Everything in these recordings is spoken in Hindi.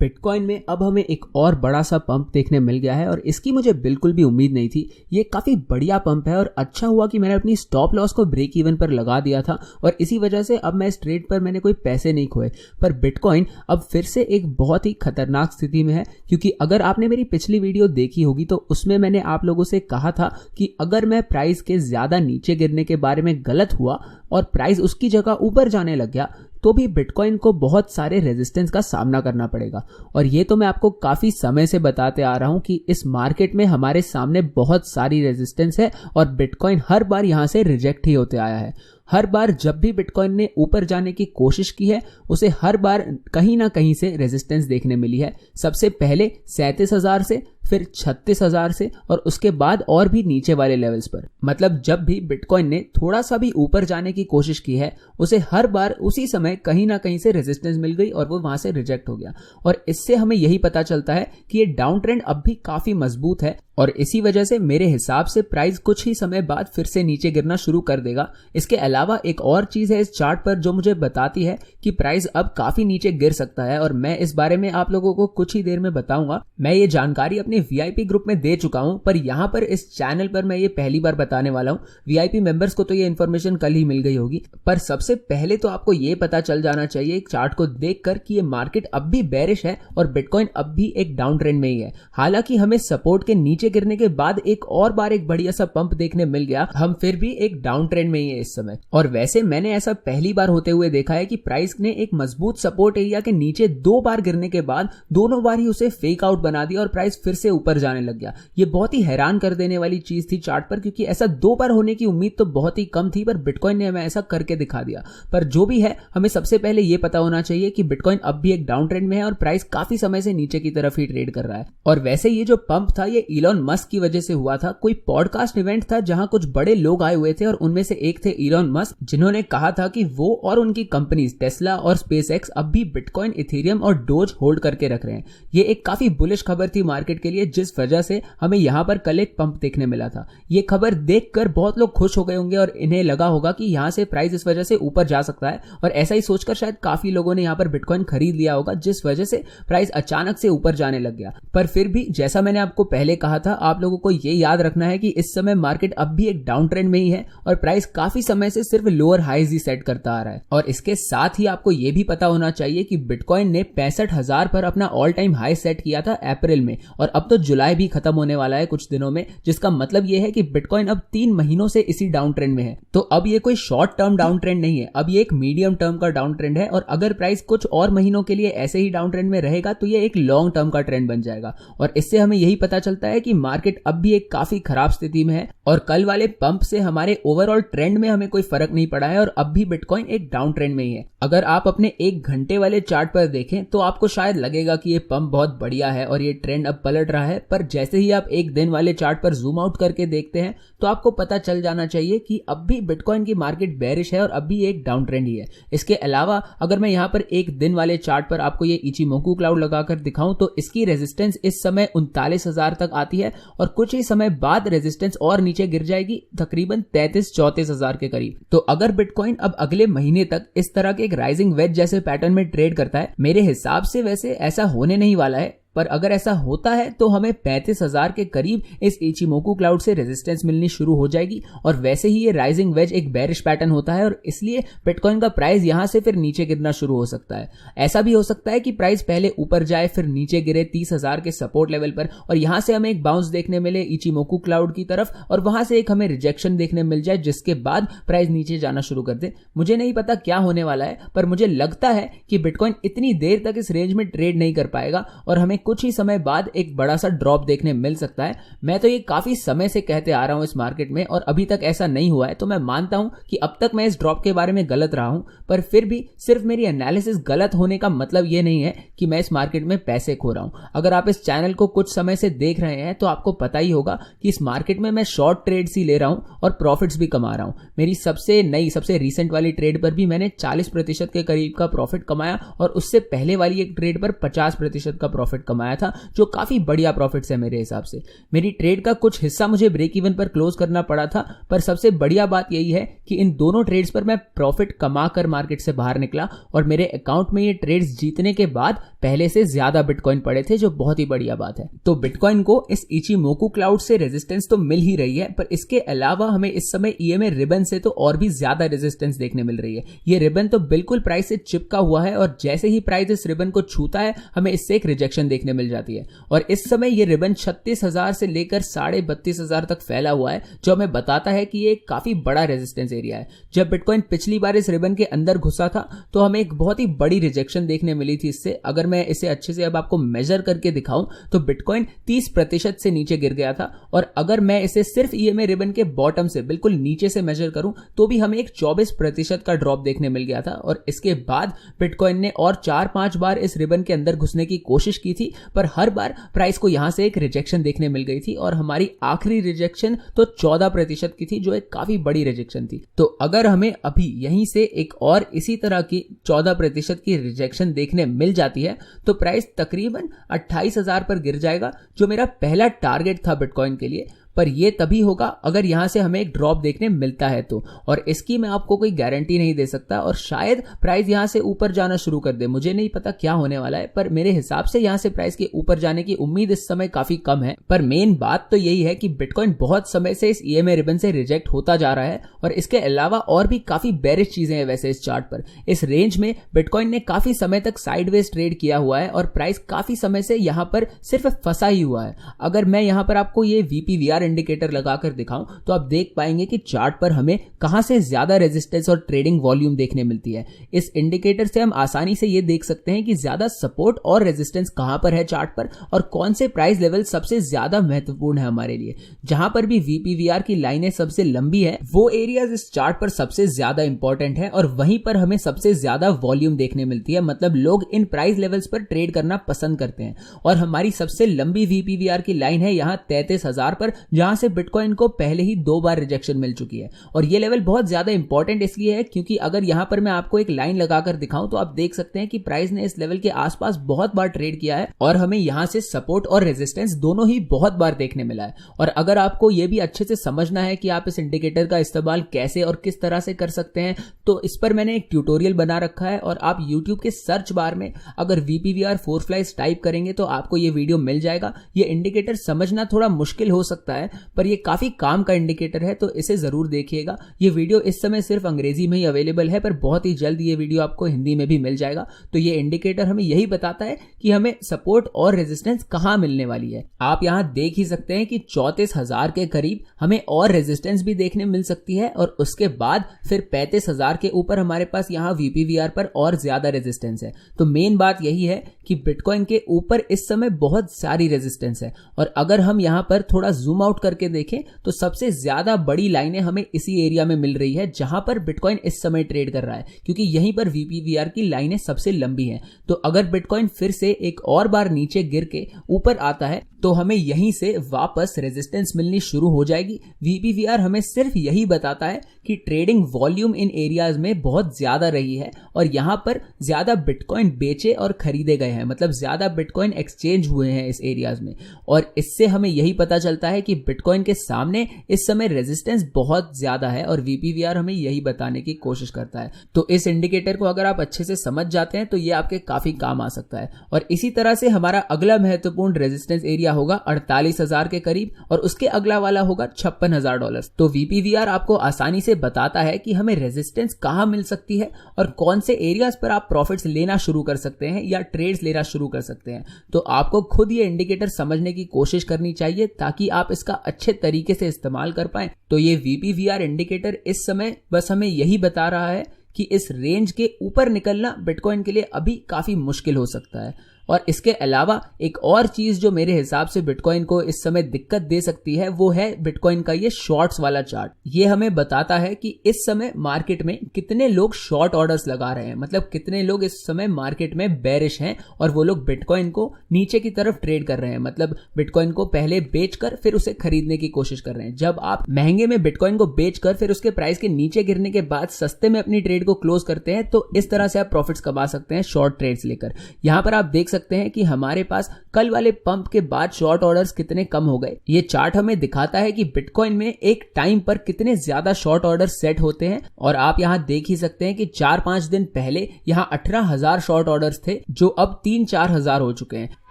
बिटकॉइन में अब हमें एक और बड़ा सा पंप देखने मिल गया है और इसकी मुझे बिल्कुल भी उम्मीद नहीं थी। ये काफ़ी बढ़िया पंप है और अच्छा हुआ कि मैंने अपनी स्टॉप लॉस को ब्रेक इवन पर लगा दिया था और इसी वजह से अब मैं इस ट्रेड पर मैंने कोई पैसे नहीं खोए। पर बिटकॉइन अब फिर से एक बहुत ही खतरनाक स्थिति में है, क्योंकि अगर आपने मेरी पिछली वीडियो देखी होगी तो उसमें मैंने आप लोगों से कहा था कि अगर मैं प्राइस के ज़्यादा नीचे गिरने के बारे में गलत हुआ और प्राइस उसकी जगह ऊपर जाने लग गया तो भी बिटकॉइन को बहुत सारे रेजिस्टेंस का सामना करना पड़ेगा। और ये तो मैं आपको काफ़ी समय से बताते आ रहा हूं कि इस मार्केट में हमारे सामने बहुत सारी रेजिस्टेंस है और बिटकॉइन हर बार यहां से रिजेक्ट ही होते आया है। हर बार जब भी बिटकॉइन ने ऊपर जाने की कोशिश की है उसे हर बार कहीं ना कहीं से रेजिस्टेंस देखने मिली है। सबसे पहले 37,000 से, फिर 36,000 से और उसके बाद और भी नीचे वाले लेवल्स पर। मतलब जब भी बिटकॉइन ने थोड़ा सा भी ऊपर जाने की कोशिश की है उसे हर बार उसी समय कहीं ना कहीं से रेजिस्टेंस मिल गई और वो वहां से रिजेक्ट हो गया। और इससे हमें यही पता चलता है कि ये डाउन ट्रेंड अब भी काफी मजबूत है और इसी वजह से मेरे हिसाब से प्राइस कुछ ही समय बाद फिर से नीचे गिरना शुरू कर देगा। इसके अलावा एक और चीज है इस चार्ट पर जो मुझे बताती है कि प्राइस अब काफी नीचे गिर सकता है और मैं इस बारे में आप लोगों को कुछ ही देर में बताऊंगा। मैं ये जानकारी अपने वीआईपी ग्रुप में दे चुका हूं, पर यहां पर इस चैनल पर मैं ये पहली बार बताने वाला हूं। वीआईपी मेंबर्स को तो ये इन्फॉर्मेशन कल ही मिल गई होगी, पर सबसे पहले तो आपको ये पता चल जाना चाहिए एक चार्ट को देखकर कि ये मार्केट अब भी बेरिश है और बिटकॉइन अब भी एक डाउन ट्रेंड में ही है। हालांकि हमें सपोर्ट के नीचे गिरने के बाद एक और बार एक बढ़िया सा पंप देखने मिल गया, हम फिर भी एक डाउन ट्रेंड में ही है इस समय। और वैसे मैंने ऐसा पहली बार होते हुए देखा है कि प्राइस ने एक मजबूत सपोर्ट एरिया के नीचे 2 बार गिरने के बाद दोनों बार ही उसे फेक आउट बना दिया और प्राइस फिर से ऊपर जाने लग गया। ये बहुत ही हैरान कर देने वाली चीज थी चार्ट पर, क्योंकि ऐसा 2 बार होने की उम्मीद तो बहुत ही कम थी, पर बिटकॉइन ने हमें ऐसा करके दिखा दिया। पर जो भी है, हमें सबसे पहले यह पता होना चाहिए कि बिटकॉइन अब भी एक डाउन ट्रेंड में है और प्राइस काफी समय से नीचे की तरफ ही ट्रेड कर रहा है। और वैसे ये जो पंप था ये इलॉन मस्क की वजह से हुआ था। कोई पॉडकास्ट इवेंट था जहां कुछ बड़े लोग आए हुए थे और उनमें से एक थे इलॉन मस्क, जिन्होंने कहा था कि वो और उनकी कंपनीज टेस्ला और स्पेसएक्स अब भी बिटकॉइन, इथेरियम और डोज होल्ड करके रख रहे हैं। ये एक काफी बुलिश खबर थी मार्केट के लिए, जिस वजह से हमें यहां पर कल एक पंप देखने मिला था। ये खबर देखकर बहुत लोग खुश हो गए होंगे और इन्हें लगा होगा कि यहां से प्राइस इस वजह से ऊपर जा सकता है और ऐसा ही सोचकर शायद काफी लोगों ने यहां पर बिटकॉइन खरीद लिया होगा, जिस वजह से प्राइस अचानक से ऊपर जाने लग गया। पर फिर भी जैसा मैंने आपको पहले कहा था, आप लोगों को यह याद रखना है कि इस समय मार्केट अब भी एक डाउन ट्रेंड में ही है और प्राइस काफी समय से सिर्फ लोअर हाईज ही सेट करता आ रहा है। और इसके साथ ही आपको यह भी पता होना चाहिए कि बिटकॉइन ने 65,000 पर अपना ऑल टाइम हाई सेट किया था अप्रैल में और अब तो जुलाई भी खत्म होने वाला है कुछ दिनों में, जिसका मतलब यह है कि बिटकॉइन अब 3 महीनों से इसी डाउन ट्रेंड में है। तो अब ये कोई शॉर्ट टर्म डाउन ट्रेंड नहीं है, अब ये एक मीडियम टर्म का डाउन ट्रेंड है और अगर प्राइस कुछ और महीनों के लिए ऐसे ही डाउन ट्रेंड में रहेगा तो ये एक लॉन्ग टर्म का ट्रेंड बन जाएगा। और इससे हमें यही पता चलता है कि मार्केट अब भी एक काफी खराब स्थिति में है और कल वाले पंप से हमारे ओवरऑल ट्रेंड में हमें कोई फर्क नहीं पड़ा है और अब भी बिटकॉइन एक डाउन ट्रेंड में ही है। अगर आप अपने 1 घंटे वाले चार्ट पर देखें तो आपको शायद लगेगा कि ये पंप बहुत बढ़िया है और ये ट्रेंड अब पलट रहा है, पर जैसे ही आप 1 दिन वाले चार्ट पर जूम आउट करके देखते हैं तो आपको पता चल जाना चाहिए कि अब भी बिटकॉइन की मार्केट बेरिश है और अब भी एक डाउन ट्रेंड ही है। इसके अलावा अगर मैं यहाँ पर 1 दिन वाले चार्ट पर आपको ये इचिमोकू क्लाउड लगाकर दिखाऊं तो इसकी रेजिस्टेंस इस समय 39,000 तक आती है और कुछ ही समय बाद रेजिस्टेंस और नीचे गिर जाएगी तकरीबन 33-34,000 के करीब। तो अगर बिटकॉइन अब अगले महीने तक इस तरह के एक राइजिंग वेज जैसे पैटर्न में ट्रेड करता है, मेरे हिसाब से वैसे ऐसा होने नहीं वाला है, पर अगर ऐसा होता है तो हमें 35,000 के करीब इस इचिमोकू क्लाउड से रेजिस्टेंस मिलनी शुरू हो जाएगी। और वैसे ही ये राइजिंग वेज एक बेरिश पैटर्न होता है और इसलिए बिटकॉइन का प्राइस यहां से फिर नीचे गिरना शुरू हो सकता है। ऐसा भी हो सकता है कि प्राइस पहले ऊपर जाए फिर नीचे गिरे 30,000 के सपोर्ट लेवल पर और यहां से हमें एक बाउंस देखने मिले इचिमोकू क्लाउड की तरफ और वहां से एक हमें रिजेक्शन देखने मिल जाए, जिसके बाद प्राइस नीचे जाना शुरू कर दे। मुझे नहीं पता क्या होने वाला है, पर मुझे लगता है कि बिटकॉइन इतनी देर तक इस रेंज में ट्रेड नहीं कर पाएगा और हमें कुछ ही समय बाद एक बड़ा सा ड्रॉप देखने मिल सकता है। मैं तो ये काफी समय से कहते आ रहा हूं इस मार्केट में और अभी तक ऐसा नहीं हुआ है, तो मैं मानता हूं कि अब तक मैं इस ड्रॉप के बारे में गलत रहा हूं, पर फिर भी सिर्फ मेरी एनालिसिस गलत होने का मतलब ये नहीं है कि मैं इस मार्केट में पैसे खो रहा हूं। अगर आप इस चैनल को कुछ समय से देख रहे हैं तो आपको पता ही होगा कि इस मार्केट में मैं शॉर्ट ट्रेड्स ही ले रहा हूं और प्रॉफिट्स भी कमा रहा हूं। मेरी सबसे नई सबसे रीसेंट वाली ट्रेड पर भी मैंने 40% के करीब का प्रॉफिट कमाया और उससे पहले वाली एक ट्रेड पर 50% का प्रॉफिट कमाया। कमाया था, जो काफी बढ़िया प्रॉफिट्स है मेरे हिसाब से। मेरी ट्रेड का कुछ हिस्सा मुझे ब्रेक इवन पर क्लोज करना पड़ा था, पर सबसे बढ़िया बात यही है कि इन दोनों ट्रेड्स पर मैं प्रॉफिट कमा कर मार्केट से बाहर निकला और मेरे अकाउंट में ये ट्रेड्स जीतने के बाद पहले से ज्यादा बिटकॉइन पड़े थे, जो बहुत ही बढ़िया बात है। तो बिटकॉइन को इस इचिमोकू क्लाउड से रेजिस्टेंस तो मिल ही रही है, पर इसके अलावा हमें इस समय ईएमए रिबन से तो और भी ज्यादा रेजिस्टेंस देखने मिल रही है। ये रिबन तो बिल्कुल प्राइस से चिपका हुआ है और जैसे ही प्राइस इस रिबन को छूता है हमें इससे एक रिजेक्शन देखने मिल जाती है। और इस समय ये रिबन 36,000 से लेकर 32,500 तक फैला हुआ है, जो हमें बताता है कि ये काफी बड़ा रेजिस्टेंस एरिया है। जब बिटकॉइन पिछली बार इस रिबन के अंदर घुसा था तो हमें एक बहुत ही बड़ी रिजेक्शन देखने मिली थी इससे। अगर मैं इसे अच्छे से अब आपको मेजर करके दिखाऊं तो बिटकॉइन 30% से नीचे गिर गया था, और अगर मैं इसे सिर्फ ईएमए रिबन के बॉटम से बिल्कुल नीचे से मेजर करूं तो भी हमें एक 24% का ड्रॉप देखने मिल गया था। और इसके बाद बिटकॉइन ने और 4-5 बार इस रिबन के अंदर घुसने की कोशिश की थी, पर हर बार प्राइस को यहां से एक रिजेक्शन देखने मिल गई थी, और हमारी आखिरी रिजेक्शन तो 14% की थी, जो एक काफी बड़ी रिजेक्शन थी। तो अगर हमें अभी यहीं से एक और इसी तरह की 14% की रिजेक्शन देखने मिल जाती है तो प्राइस तकरीबन 28,000 पर गिर जाएगा, जो मेरा पहला टारगेट था बिटकॉइन के लिए। पर यह तभी होगा अगर यहां से हमें एक ड्रॉप देखने मिलता है तो, और इसकी मैं आपको कोई गारंटी नहीं दे सकता, और शायद प्राइस यहां से ऊपर जाना शुरू कर दे। मुझे नहीं पता क्या होने वाला है, पर मेरे हिसाब से यहां से प्राइस के ऊपर जाने की उम्मीद इस समय काफी कम है। पर मेन बात तो यही है कि बिटकॉइन बहुत समय से इस ईएमए रिबन से रिजेक्ट होता जा रहा है, और इसके अलावा और भी काफी बेरिश चीजें हैं वैसे इस चार्ट पर। इस रेंज में बिटकॉइन ने काफी समय तक साइडवेज ट्रेड किया हुआ है और प्राइस काफी समय से यहां पर सिर्फ फंसा ही हुआ है। अगर मैं यहां पर आपको ये वीपीवीआर इंडिकेटर लगाकर दिखाऊं तो आप देख पाएंगे कि चार्ट पर हमें कहां से ज्यादा रेजिस्टेंस और ट्रेडिंग वॉल्यूम देखने मिलती है। इस इंडिकेटर से हम आसानी से ये देख सकते हैं कि ज्यादा सपोर्ट और रेजिस्टेंस कहां पर है चार्ट पर, और कौन से प्राइस लेवल सबसे ज्यादा महत्वपूर्ण है हमारे लिए। जहां पर भी वीपीवीआर की लाइनें सबसे लंबी है वो एरियाज इस चार्ट पर सबसे ज्यादा इंपॉर्टेंट है, और वहीं पर हमें सबसे ज्यादा वॉल्यूम देखने मिलती है। मतलब लोग इन प्राइस लेवल्स पर ट्रेड करना पसंद करते हैं। और हमारी सबसे लंबी वीपीवीआर की लाइन है यहां 33,000 पर, जहां से बिटकॉइन को पहले ही 2 बार रिजेक्शन मिल चुकी है। और ये लेवल बहुत ज्यादा इंपॉर्टेंट इसलिए है क्योंकि अगर यहां पर मैं आपको एक लाइन लगाकर दिखाऊं तो आप देख सकते हैं कि प्राइस ने इस लेवल के आसपास बहुत बार ट्रेड किया है, और हमें यहां से सपोर्ट और रेजिस्टेंस दोनों ही बहुत बार देखने मिला है। और अगर आपको यह भी अच्छे से समझना है कि आप इस इंडिकेटर का इस्तेमाल कैसे और किस तरह से कर सकते हैं, तो इस पर मैंने एक ट्यूटोरियल बना रखा है, और आप YouTube के सर्च बार में अगर VPVR 4 फ्लाइज टाइप करेंगे तो आपको ये वीडियो मिल जाएगा। ये इंडिकेटर समझना थोड़ा मुश्किल हो सकता है, पर ये काफी काम का इंडिकेटर है, तो इसे जरूर देखिएगा। ये वीडियो इस समय सिर्फ अंग्रेजी में ही अवेलेबल है, पर बहुत ही जल्द ये वीडियो आपको हिंदी में भी मिल जाएगा। तो ये इंडिकेटर हमें यही बताता है कि हमें सपोर्ट और रेजिस्टेंस कहां मिलने वाली है। आप यहां देख ही सकते हैं कि 34,000 के करीब हमें और रेजिस्टेंस भी देखने मिल सकती है, और उसके बाद फिर 35,000 के ऊपर हमारे पास यहां VPVR पर और ज्यादा रेजिस्टेंस है। तो मेन बात यही है कि बिटकॉइन के ऊपर इस समय बहुत सारी रेजिस्टेंस है, और अगर हम यहां पर थोड़ा जूम आउट करके देखें तो सबसे ज्यादा बड़ी लाइनें हमें इसी एरिया में मिल रही है जहां पर बिटकॉइन इस समय ट्रेड कर रहा है, क्योंकि यहीं पर VPVR की लाइनें सबसे लंबी हैं। तो अगर बिटकॉइन फिर से एक और बार नीचे गिर के ऊपर आता है तो हमें यहीं से वापस रेजिस्टेंस मिलनी शुरू हो जाएगी। VPVR हमें सिर्फ यही बताता है कि ट्रेडिंग वॉल्यूम इन एरियाज में बहुत ज्यादा रही है, और यहां पर ज्यादा बिटकॉइन बेचे और खरीदे गए हैं, मतलब ज्यादा बिटकॉइन एक्सचेंज हुए हैं इस एरियाज में। और इससे हमें यही पता चलता है कि बिटकॉइन के सामने इस समय रेजिस्टेंस बहुत ज्यादा है, और VPVR हमें यही बताने की कोशिश करता है। तो इस इंडिकेटर को अगर आप अच्छे से समझ जाते हैं तो ये आपके काफी काम आ सकता है। और इसी तरह से हमारा अगला महत्वपूर्ण रेजिस्टेंस एरिया होगा 48,000 के करीब, और उसके अगला वाला होगा $56,000। तो VPVR आपको आसानी से बताता है कि हमें रेजिस्टेंस कहां मिल सकती है और कौन से एरियाज पर आप प्रॉफिट्स लेना शुरू कर सकते हैं या ट्रेड्स लेना शुरू कर सकते हैं। तो आपको खुद ये इंडिकेटर समझने की कोशिश करनी चाहिए ताकि आप इसका अच्छे तरीके से इस्तेमाल कर पाएं। तो ये VPVR इंडिकेटर इस समय बस हमें यही बता रहा है कि इस रेंज के ऊपर निकलना बिटकॉइन के लिए अभी काफी मुश्किल हो सकता है। और इसके अलावा एक और चीज जो मेरे हिसाब से बिटकॉइन को इस समय दिक्कत दे सकती है वो है बिटकॉइन का ये शॉर्ट्स वाला चार्ट। ये हमें बताता है कि इस समय मार्केट में कितने लोग शॉर्ट ऑर्डर्स लगा रहे हैं, मतलब कितने लोग इस समय मार्केट में बेरिश हैं और वो लोग बिटकॉइन को नीचे की तरफ ट्रेड कर रहे हैं, मतलब बिटकॉइन को पहले बेचकर फिर उसे खरीदने की कोशिश कर रहे हैं। जब आप महंगे में बिटकॉइन को बेचकर फिर उसके प्राइस के नीचे गिरने के बाद सस्ते में अपनी ट्रेड को क्लोज करते हैं तो इस तरह से आप प्रॉफिट्स कमा सकते हैं शॉर्ट ट्रेड्स लेकर। यहां पर आप देख सकते हैं कि हमारे पास कल वाले पंप के बाद शॉर्ट ऑर्डर्स कितने कम हो गए। ये चार्ट हमें दिखाता है कि बिटकॉइन में एक टाइम पर कितने ज्यादा शॉर्ट ऑर्डर सेट होते हैं और आप यहां देख ही सकते हैं कि 4-5 दिन पहले यहां 18,000 शॉर्ट ऑर्डर्स थे जो अब 3-4 हजार हो चुके हैं।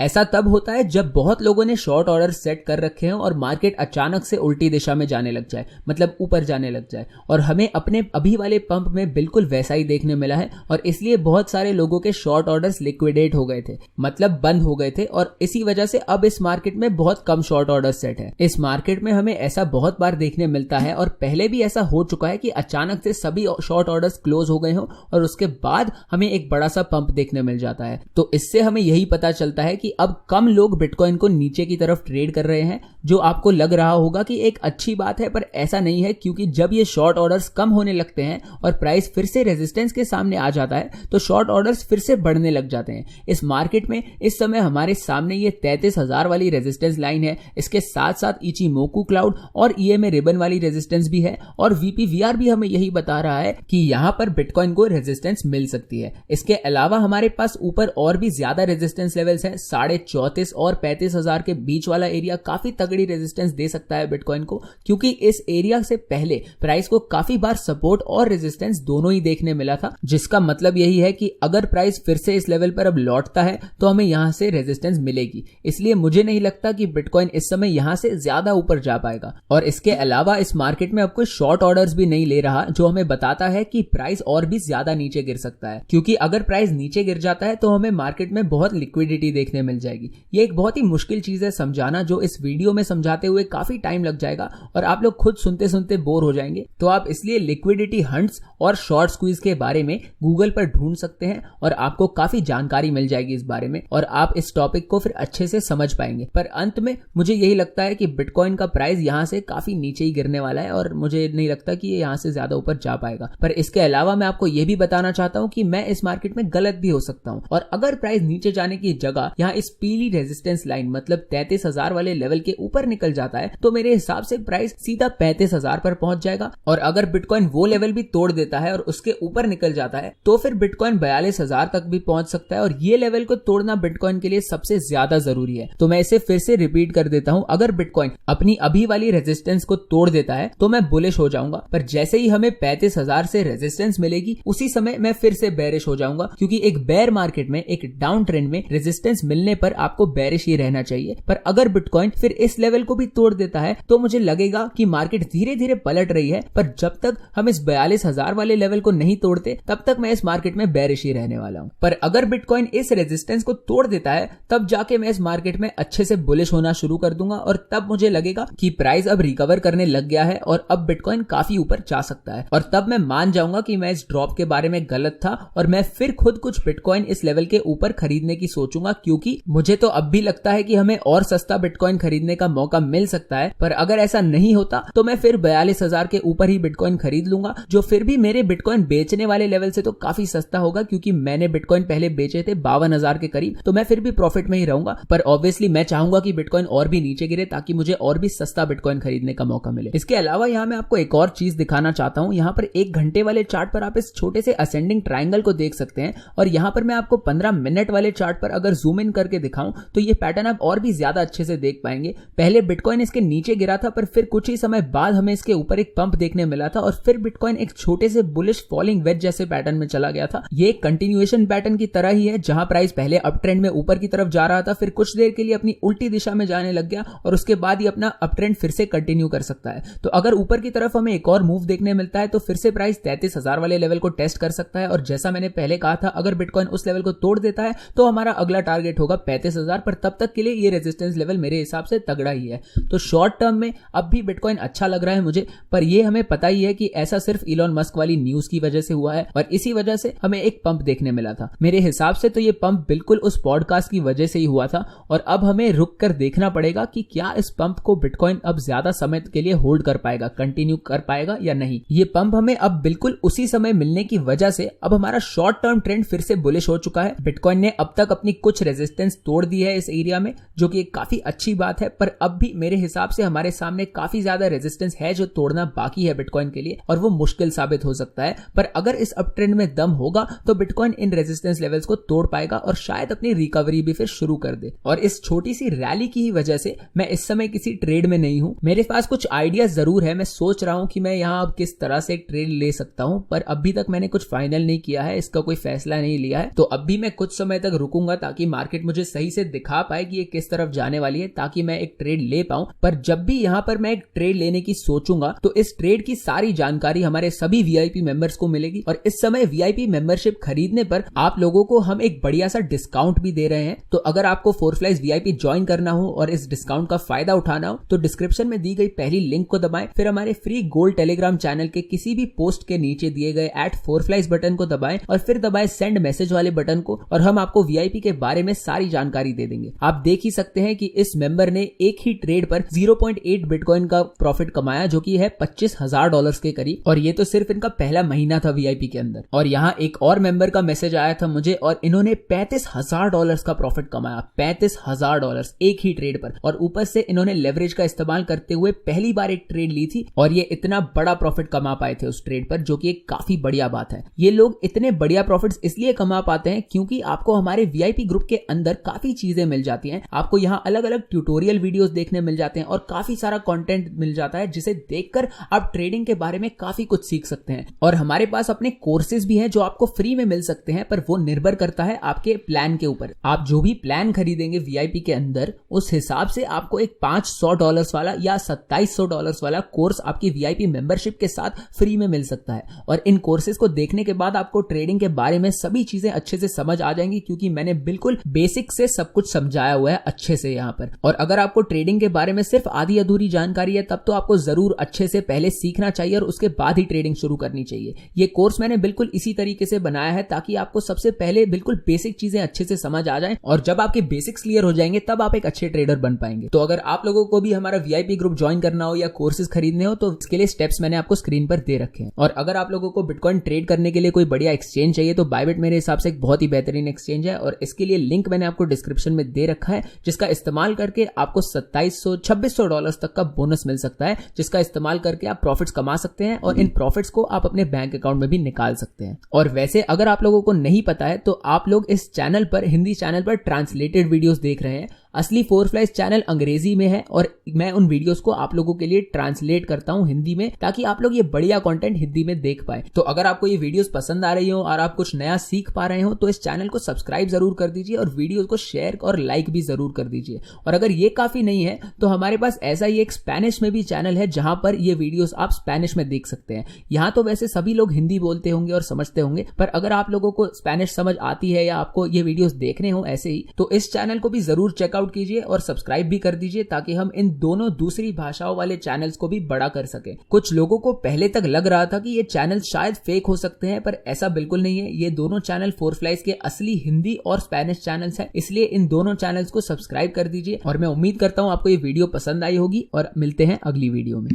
ऐसा तब होता है जब बहुत लोगों ने शॉर्ट ऑर्डर सेट कर रखे हैं और मार्केट अचानक से उल्टी दिशा में जाने लग जाए, मतलब ऊपर जाने लग जाए। और हमें अपने अभी वाले पंप में बिल्कुल वैसा ही देखने मिला है और इसलिए बहुत सारे लोगों के शॉर्ट ऑर्डर्स लिक्विडेट हो गए थे, मतलब बंद हो गए थे और इसी वजह से अब इस मार्केट में बहुत कम शॉर्ट ऑर्डर सेट है। इस मार्केट में हमें ऐसा बहुत बार देखने मिलता है और पहले भी ऐसा हो चुका है कि अचानक से सभी शॉर्ट ऑर्डर्स क्लोज हो गए हो और उसके बाद हमें एक बड़ा सा पंप देखने मिल जाता है। तो इससे हमें यही पता चलता है कि अब कम लोग बिटकॉइन को नीचे की तरफ ट्रेड कर रहे हैं, जो आपको लग रहा होगा कि एक अच्छी बात है, पर ऐसा नहीं है, क्योंकि जब ये शॉर्ट ऑर्डर्स कम होने लगते हैं और प्राइस फिर से रेजिस्टेंस के सामने आ जाता है तो शॉर्ट ऑर्डर्स फिर से बढ़ने लग जाते हैं। इस मार्केट में इस समय हमारे सामने ये 33,000 वाली रेजिस्टेंस लाइन है, इसके साथ साथ इचिमोकू क्लाउड और ईएमए रिबन वाली रेजिस्टेंस भी है और वीपीवीआर भी हमें यही बता रहा है कि यहां पर बिटकॉइन को रेजिस्टेंस मिल सकती है। इसके अलावा हमारे पास ऊपर और भी ज्यादा रेजिस्टेंस लेवल्स हैं। 34,500 और 35,000 के बीच वाला एरिया काफी तगड़ी रेजिस्टेंस दे सकता है बिटकॉइन को, क्योंकि इस एरिया से पहले प्राइस को काफी बार सपोर्ट और रेजिस्टेंस दोनों ही देखने मिला था, जिसका मतलब यही है कि अगर प्राइस फिर से इस लेवल पर अब लौटता है तो हमें यहां से रेजिस्टेंस मिलेगी। इसलिए मुझे नहीं लगता कि बिटकॉइन इस समय यहां से ज्यादा ऊपर जा पाएगा। और इसके अलावा इस मार्केट में अब कोई शॉर्ट ऑर्डर्स भी नहीं ले रहा, जो हमें बताता है कि प्राइस और भी ज्यादा नीचे गिर सकता है, क्योंकि अगर प्राइस नीचे गिर जाता है तो हमें मार्केट में बहुत लिक्विडिटी देखने मिल जाएगी। ये एक बहुत ही मुश्किल चीज है समझाना, जो इस वीडियो में समझाते हुए काफी टाइम लग जाएगा और आप लोग खुद सुनते सुनते बोर हो जाएंगे। तो आप इसलिए लिक्विडिटी हंट्स और शॉर्ट स्क्वीज के बारे में गूगल पर ढूंढ सकते हैं और आपको काफी जानकारी मिल जाएगी इस बारे में और आप इस टॉपिक को फिर अच्छे से समझ पाएंगे। पर अंत में मुझे यही लगता है कि बिटकॉइन का प्राइस यहां से काफी नीचे ही गिरने वाला है और मुझे नहीं लगता कि ये यहां से ज्यादा ऊपर जा पाएगा। पर इसके अलावा मैं आपको यह भी बताना चाहता हूं कि मैं इस मार्केट में गलत भी हो सकता हूं और अगर प्राइस नीचे जाने की जगह यहां इस पीली रेजिस्टेंस लाइन मतलब 33,000 वाले लेवल के ऊपर निकल जाता है तो मेरे हिसाब से प्राइस सीधा 35,000 पर पहुंच जाएगा। और अगर बिटकॉइन वो लेवल भी तोड़ देता है और उसके ऊपर निकल जाता है तो फिर बिटकॉइन 42,000 तक भी पहुंच सकता है और ये लेवल को तोड़ना बिटकॉइन के लिए सबसे ज्यादा जरूरी है। तो मैं इसे फिर से रिपीट कर देता हूं, अगर बिटकॉइन अपनी अभी वाली रेजिस्टेंस को तोड़ देता है तो मैं बुलिश हो जाऊंगा, पर जैसे ही हमें 35,000 से रेजिस्टेंस मिलेगी उसी समय मैं फिर से बेरिश हो जाऊंगा, क्योंकि एक बेयर मार्केट में, एक डाउन ट्रेंड में रेजिस्टेंस मिलने पर आपको बेरिश ही रहना चाहिए। पर अगर बिटकॉइन फिर इस लेवल को भी तोड़ देता है तो मुझे लगेगा कि मार्केट धीरे धीरे पलट रही है, पर जब तक हम इस 42,000 वाले लेवल को नहीं तोड़ते तब तक मैं इस मार्केट में बेरिश ही रहने वाला हूं। पर अगर बिटकॉइन इस रेजिस्टेंस को तोड़ देता है तब जाके मैं इस मार्केट में अच्छे से बुलिश होना शुरू कर दूंगा और तब मुझे लगेगा कि प्राइस अब रिकवर करने लग गया है और अब बिटकॉइन काफी ऊपर जा सकता है और तब मैं मान जाऊंगा कि मैं इस ड्रॉप के बारे में गलत था और मैं फिर खुद कुछ बिटकॉइन इस लेवल के ऊपर खरीदने की सोचूंगा, क्योंकि मुझे तो अब भी लगता है कि हमें और सस्ता बिटकॉइन खरीदने का मौका मिल सकता है। पर अगर ऐसा नहीं होता तो मैं फिर 42,000 के ऊपर ही बिटकॉइन खरीद लूंगा, जो फिर भी मेरे बिटकॉइन बेचने वाले लेवल से तो काफी सस्ता होगा, क्योंकि मैंने बिटकॉइन पहले बेचे थे 52,000 के करीब, तो मैं फिर भी प्रॉफिट में ही रहूंगा। पर ऑब्वियसली मैं चाहूंगा कि बिटकॉइन और भी नीचे गिरे ताकि मुझे और भी सस्ता बिटकॉइन खरीदने का मौका मिले। इसके अलावा यहाँ मैं आपको एक और चीज दिखाना चाहता हूँ। यहाँ पर 1 घंटे वाले चार्ट पर आप इस छोटे से असेंडिंग ट्राइंगल को देख सकते हैं और यहाँ पर मैं आपको 15 मिनट वाले चार्ट पर अगर जूम इन करके दिखाऊं तो ये पैटर्न आप और भी ज्यादा अच्छे से देख पाएंगे। पहले बिटकॉइन इसके नीचे गिरा था, पर फिर कुछ ही समय बाद हमें इसके ऊपर एक पंप देखने मिला था और फिर बिटकॉइन एक छोटे से बुलिश फॉलिंग वेज जैसे पैटर्न में चला गया था। ये एक कंटिन्यूएशन पैटर्न की तरह ही है, जहां प्राइस पहले अप ट्रेंड में ऊपर की तरफ जा रहा था, फिर कुछ देर के लिए अपनी उल्टी दिशा में जाने लग गया और उसके बाद ही अपना अप ट्रेंड फिर से कंटिन्यू कर सकता है। तो अगर ऊपर की तरफ हमें एक और मूव देखने मिलता है तो फिर से प्राइस 33,000 वाले लेवल को टेस्ट कर सकता है और जैसा मैंने पहले कहा था, अगर बिटकॉइन उस लेवल को तोड़ देता है तो हमारा अगला टारगेट होगा 35,000, पर तब तक के लिए ये रेजिस्टेंस लेवल मेरे हिसाब से तगड़ा ही है। तो शॉर्ट टर्म में अब भी बिटकॉइन अच्छा लग रहा है मुझे, पर ये हमें पता ही है कि ऐसा सिर्फ इलॉन मस्क वाली न्यूज की वजह से हुआ है और इसी वजह से हमें एक पंप देखने मिला था। मेरे हिसाब से तो ये पंप बिल्कुल उस पॉडकास्ट की वजह से ही हुआ था और अब हमें रुक कर देखना पड़ेगा कि क्या इस पंप को बिटकॉइन अब ज्यादा समय के लिए होल्ड कर पाएगा, कंटिन्यू कर पाएगा या नहीं। ये पंप हमें अब बिल्कुल उसी समय मिलने की वजह से अब हमारा शॉर्ट टर्म ट्रेंड फिर से बुलिश हो चुका है। बिटकॉइन ने अब तक अपनी कुछ रेजिस्टेंस तोड़ दी है इस एरिया में, जो कि काफी अच्छी बात है, पर अब भी मेरे हिसाब से हमारे सामने काफी ज्यादा रेजिस्टेंस है जो तोड़ना बाकी है बिटकॉइन के लिए और वो मुश्किल साबित हो सकता है। पर अगर इस अप ट्रेंड में दम होगा तो बिटकॉइन इन रेजिस्टेंस लेवल्स को तोड़ पाएगा और शायद शायद अपनी रिकवरी भी फिर शुरू कर दे। और इस छोटी सी रैली की ही वजह से मैं इस समय किसी ट्रेड में नहीं हूं। मेरे पास कुछ आइडिया जरूर है, मैं सोच रहा हूं कि मैं यहां अब किस तरह से एक ट्रेड ले सकता हूं, पर अभी तक मैंने कुछ फाइनल नहीं किया है, इसका कोई फैसला नहीं लिया है। तो अब भी मैं कुछ समय तक रुकूंगा ताकि मार्केट मुझे सही से दिखा पाए कि ये किस तरफ जाने वाली है, ताकि मैं एक ट्रेड ले पाऊं। पर जब भी यहां पर मैं एक ट्रेड लेने की सोचूंगा तो इस ट्रेड की सारी जानकारी हमारे सभी वीआईपी मेंबर्स को मिलेगी। और इस समय वीआईपी मेंबरशिप खरीदने पर आप लोगों को हम एक बढ़िया सा डिस्काउंट भी दे रहे हैं। तो अगर आपको फोरफ्लाइज वीआईपी ज्वाइन करना हो और इस डिस्काउंट का फायदा उठाना हो तो डिस्क्रिप्शन में दी गई पहली लिंक को दबाएं, फिर हमारे फ्री गोल्ड टेलीग्राम चैनल के किसी भी पोस्ट के नीचे दिए गए @4flies बटन को दबाएं और फिर दबाएं सेंड मैसेज वाले बटन को, और हम आपको वीआईपी के बारे में सारी जानकारी दे देंगे। आप देख ही सकते हैं कि इस मेंबर ने एक ही ट्रेड पर 0.8 बिटकॉइन का प्रॉफिट कमाया, जो कि है $25,000 के करीब, और ये तो सिर्फ इनका पहला महीना था वीआईपी के अंदर। और यहाँ एक और मेंबर का मैसेज आया था मुझे और इन्होंने $35,000 का प्रॉफिट कमाया, $35,000 एक ही ट्रेड पर, और ऊपर से इन्होंने लेवरेज का इस्तेमाल करते हुए पहली बार एक ट्रेड ली थी और ये इतना बड़ा प्रॉफिट कमा पाए थे उस ट्रेड पर, जो कि एक काफी बढ़िया बात है। ये लोग इतने बढ़िया प्रॉफिट्स इसलिए कमा पाते हैं क्योंकि आपको हमारे वीआईपी ग्रुप के अंदर काफी चीजें मिल जाती हैं। आपको यहाँ अलग अलग ट्यूटोरियल वीडियोस देखने मिल जाते हैं और काफी सारा कंटेंट मिल जाता है जिसे देखकर आप ट्रेडिंग के बारे में काफी कुछ सीख सकते हैं। और हमारे पास अपने कोर्सेज भी हैं जो आपको फ्री में मिल सकते हैं, पर वो निर्भर करता है आपके प्लान के ऊपर। आप जो भी प्लान खरीदेंगे वीआईपी के अंदर, उस हिसाब से आपको एक $500 वाला या $2700 वाला कोर्स आपकी वीआईपी मेंबरशिप के साथ फ्री में मिल सकता है। और इन कोर्सेज को देखने के बाद आपको ट्रेडिंग के बारे में सभी चीजें अच्छे से समझ आ जाएंगी, क्योंकि मैंने बिल्कुल बेसिक से सब कुछ समझाया हुआ है अच्छे से यहाँ पर। और अगर आपको ट्रेडिंग के बारे में सिर्फ आधी अधूरी जानकारी है तब तो आपको जरूर अच्छे से पहले सीखना चाहिए और उसके बाद ही ट्रेडिंग शुरू करनी चाहिए। ये कोर्स मैंने बिल्कुल इसी तरीके से बनाया है ताकि आपको सबसे पहले बिल्कुल बेसिक चीजें अच्छे से समझ आ जाएं, और जब आपके बेसिक्स क्लियर हो जाएंगे तब आप एक अच्छे ट्रेडर बन पाएंगे। तो अगर आप लोगों को भी हमारा वीआईपी ग्रुप ज्वाइन करना हो या कोर्सेज खरीदने हो तो इसके लिए स्टेप्स मैंने आपको स्क्रीन पर दे रखे हैं। और अगर आप लोगों को बिटकॉइन ट्रेड करने के लिए कोई बढ़िया एक्सचेंज चाहिए तो बायबिट मेरे हिसाब से एक बहुत ही बेहतरीन एक्सचेंज है, और इसके लिए लिंक मैंने आपको डिस्क्रिप्शन में दे रखा है, जिसका इस्तेमाल करके आपको $2700-2600 तक का बोनस मिल सकता है, जिसका इस्तेमाल करके आप प्रॉफिट्स कमा सकते हैं और इन प्रॉफिट्स को आप अपने बैंक अकाउंट में भी निकाल सकते हैं। और वैसे अगर आप लोगों को नहीं पता है तो आप लोग इस चैनल पर, हिंदी चैनल पर ट्रांसलेटेड वीडियोस देख रहे हैं। असली फोरफ्लाइज चैनल अंग्रेजी में है और मैं उन वीडियोस को आप लोगों के लिए ट्रांसलेट करता हूं हिंदी में, ताकि आप लोग ये बढ़िया कंटेंट हिंदी में देख पाए। तो अगर आपको ये वीडियोस पसंद आ रही हो और आप कुछ नया सीख पा रहे हो तो इस चैनल को सब्सक्राइब जरूर कर दीजिए और वीडियोस को शेयर और लाइक भी जरूर कर दीजिए। और अगर ये काफी नहीं है तो हमारे पास ऐसा ही एक स्पेनिश में भी चैनल है जहां पर ये वीडियोस आप स्पेनिश में देख सकते हैं। यहाँ तो वैसे सभी लोग हिंदी बोलते होंगे और समझते होंगे, पर अगर आप लोगों को स्पेनिश समझ आती है या आपको ये वीडियोस देखने हो ऐसे ही, तो इस चैनल को भी जरूर चेकआउट कीजिए और सब्सक्राइब भी कर दीजिए, ताकि हम इन दोनों दूसरी भाषाओं वाले चैनल्स को भी बड़ा कर सके। कुछ लोगों को पहले तक लग रहा था कि ये चैनल शायद फेक हो सकते हैं, पर ऐसा बिल्कुल नहीं है। ये दोनों चैनल फोरफ्लाइज के असली हिंदी और स्पेनिश चैनल्स हैं, इसलिए इन दोनों चैनल्स को सब्सक्राइब कर दीजिए। और मैं उम्मीद करता हूं आपको ये वीडियो पसंद आई होगी और मिलते हैं अगली वीडियो में।